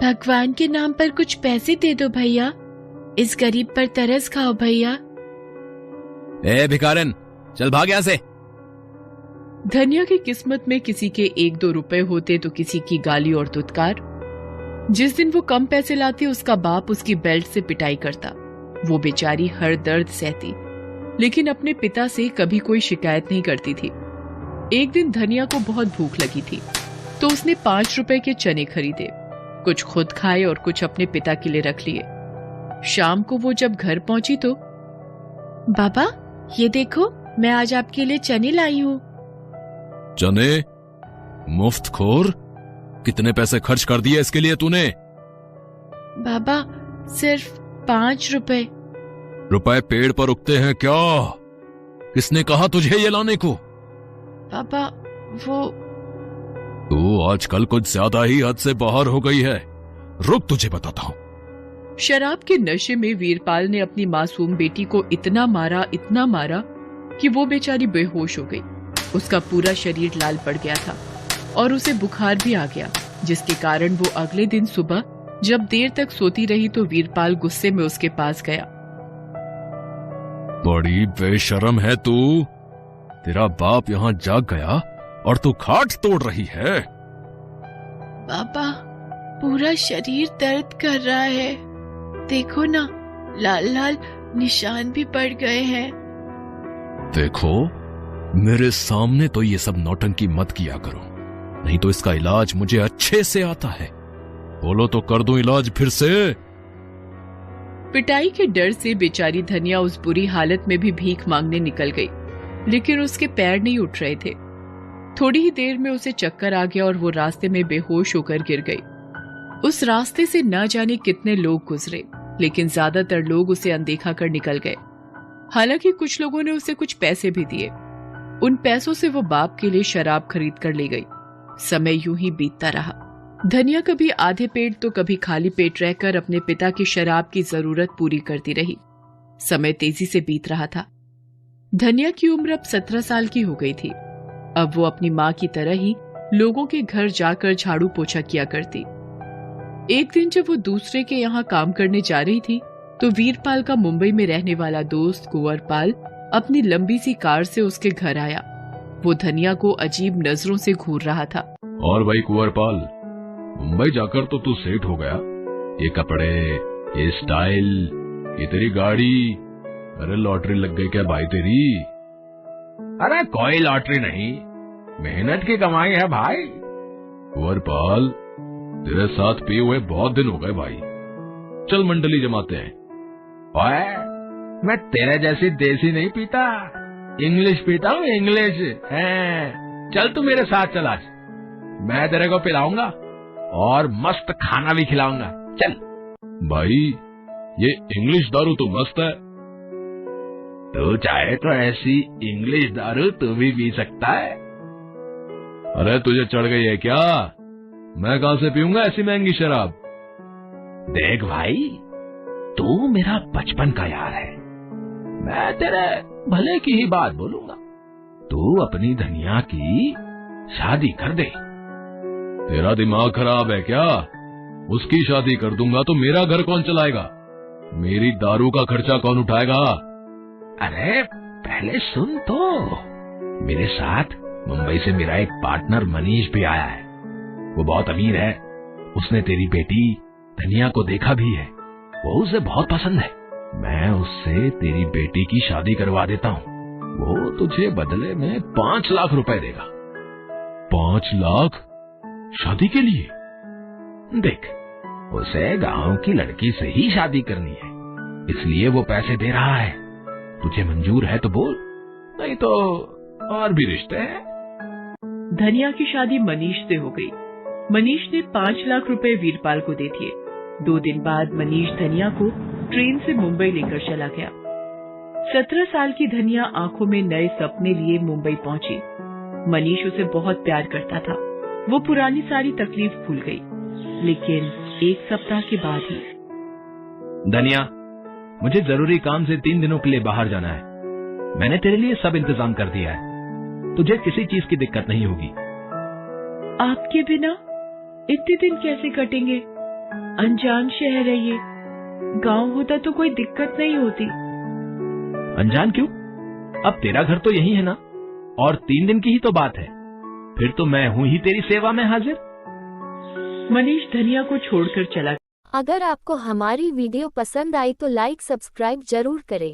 भगवान के नाम पर कुछ पैसे दे दो भैया, इस गरीब पर तरस खाओ भैया। ए भिखारन, चल भाग यहां से। धनिया की किस्मत में किसी के 1-2 रुपए होते तो किसी की गाली और दुत्कार। जिस दिन वो कम पैसे लाती उसका बाप उसकी बेल्ट से पिटाई करता। वो बेचारी हर दर्द सहती, लेकिन अपने पिता से कभी कोई शिकायत नहीं करती थी। एक दिन धनिया को बहुत भूख लगी थी, तो उसने 5 रुपए के चने खरीदे, कुछ खुद खाए और कुछ अपने पिता के लिए रख लिए। शाम को वो जब घर पहुंची तो, बाबा ये देखो, मैं आज आपके लिए चने लाई हूँ। चने? मुफ्तखोर, कितने पैसे खर्च कर दिए इसके लिए तूने? बाबा सिर्फ 5 रुपए। रुपए पेड़ पर उगते हैं क्या? किसने कहा तुझे ये लाने को? पापा वो तू आजकल कुछ ज्यादा ही हद से बाहर हो गई है। रुक, तुझे बताता हूं। शराब के नशे में वीरपाल ने अपनी मासूम बेटी को इतना मारा कि वो बेचारी बेहोश हो गई। उसका पूरा शरीर लाल पड़ गया था और उसे बुखार भी आ गया, जिसके कारण वो अगले दिन सुबह जब देर तक सोती रही तो वीरपाल गुस्से में उसके पास गया। बड़ी बेशर्म है तू। तेरा बाप यहाँ जाग गया और तू खाट तोड़ रही है। पापा पूरा शरीर दर्द कर रहा है, देखो ना, लाल लाल निशान भी पड़ गए हैं। देखो, मेरे सामने तो ये सब नौटंकी मत किया करो, नहीं तो इसका इलाज मुझे अच्छे से आता है। बोलो तो कर दूं इलाज फिर से। पिटाई के डर से बेचारी धनिया उस बुरी हालत में भी भीख मांगने निकल गई, लेकिन उसके पैर नहीं उठ रहे थे। थोड़ी ही देर में उसे चक्कर आ गया और वो रास्ते में बेहोश होकर गिर गई। उस रास्ते से न जाने कितने लोग गुजरे, लेकिन ज्यादातर लोग उसे अनदेखा कर निकल गए। हालांकि कुछ लोगों ने उसे कुछ पैसे भी दिए। उन पैसों से वो बाप के लिए शराब खरीद कर ले गई। समय यूं ही बीतता रहा। धनिया कभी आधे पेट तो कभी खाली पेट रहकर अपने पिता की शराब की जरूरत पूरी करती रही। समय तेजी से बीत रहा था। धनिया की उम्र अब 17 साल की हो गई थी। अब वो अपनी माँ की तरह ही लोगों के घर जाकर झाड़ू पोछा किया करती। एक दिन जब वो दूसरे के यहाँ काम करने जा रही थी तो वीरपाल का मुंबई में रहने वाला दोस्त कुंवरपाल अपनी लंबी सी कार से उसके घर आया। वो धनिया को अजीब नजरों से घूर रहा था। और भाई कुंवरपाल, मुंबई जाकर तो तू सेठ हो गया। ये कपड़े, ये स्टाइल, ये तेरी गाड़ी, अरे लॉटरी लग गई क्या भाई तेरी? अरे कोई लॉटरी नहीं, मेहनत की कमाई है भाई। कुंवरपाल, तेरे साथ पिए हुए बहुत दिन हो गए भाई, चल मंडली जमाते हैं। ओए, मैं तेरे जैसी देसी नहीं पीता, इंग्लिश पीता हूँ, इंग्लिश है। चल तू मेरे साथ चल, आज मैं तेरे को पिलाऊंगा और मस्त खाना भी खिलाऊंगा। चल भाई, ये इंग्लिश दारू तो मस्त है। तू चाहे तो ऐसी इंग्लिश दारू तू भी पी सकता है। अरे तुझे चढ़ गई है क्या? मैं कहां से पीऊंगा ऐसी महंगी शराब? देख भाई, तू मेरा बचपन का यार है, मैं तेरे भले की ही बात बोलूंगा। तू अपनी धनिया की शादी कर दे। तेरा दिमाग खराब है क्या? उसकी शादी कर दूंगा तो मेरा घर कौन चलाएगा? मेरी दारू का खर्चा कौन उठाएगा? अरे पहले सुन तो, मेरे साथ मुंबई से मेरा एक पार्टनर मनीष भी आया है। वो बहुत अमीर है। उसने तेरी बेटी धनिया को देखा भी है, वो उसे बहुत पसंद है। मैं उससे तेरी बेटी की शादी करवा देता हूँ। वो तुझे बदले में 5 लाख रुपए देगा। 5 लाख? शादी के लिए? देख, उसे गांव की लड़की से ही शादी करनी है, इसलिए वो पैसे दे रहा है। तुझे मंजूर है तो बोल, नहीं तो और भी रिश्ते हैं। धनिया की शादी मनीष से हो गई। मनीष ने 5 लाख रुपए वीरपाल को दे दिए। 2 दिन बाद मनीष धनिया को ट्रेन से मुंबई लेकर चला गया। 17 साल की धनिया आंखों में नए सपने लिए मुंबई पहुंची। मनीष उसे बहुत प्यार करता था। वो पुरानी सारी तकलीफ भूल गई, लेकिन 1 सप्ताह के बाद ही। धनिया, मुझे जरूरी काम से 3 दिनों के लिए बाहर जाना है। मैंने तेरे लिए सब इंतजाम कर दिया है, तुझे किसी चीज की दिक्कत नहीं होगी। आपके बिना इतने दिन कैसे कटेंगे? अनजान शहर है ये, गांव होता तो कोई दिक्कत नहीं होती। अनजान क्यों? अब तेरा घर तो यही है ना, और 3 दिन की ही तो बात है। फिर तो मैं हूं ही तेरी सेवा में हाजिर। मनीष धनिया को छोड़कर चला। अगर आपको हमारी वीडियो पसंद आई तो लाइक सब्सक्राइब जरूर करें।